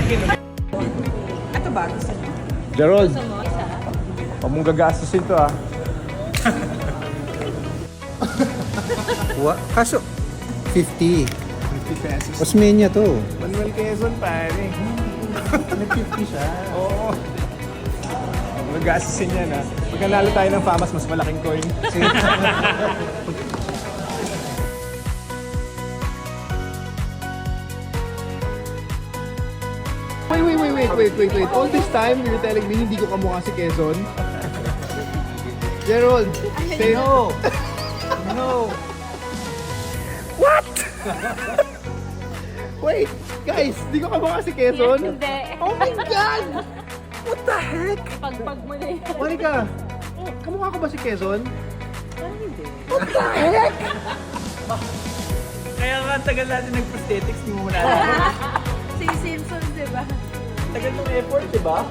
Ito ba? Gusto mo? Gerald, Gusto mo isa? huwag mong gagastusin to ah. Kaso, 50. 50 pesos. Osmeña to. Manuel Quezon pare. Nag-50 siya. Oo. Huwag mong gagastusin yan ah. Pag nanalo tayo ng FAMAS, mas malaking coin. Wait. All this time, you're telling me hindi ko kamukha si Quezon? Gerald, say no. No. What? Wait, guys, hindi ko kamukha si Quezon? Hindi. Oh my God! What the heck? Pagpag mo na yan. Monica, kamukha ko ba si Quezon? Hindi. What the heck? Kaya nga tagal natin nag-prosthetics, di mo muna. Si Simpsons, di ba? Tagal ng effort, di ba?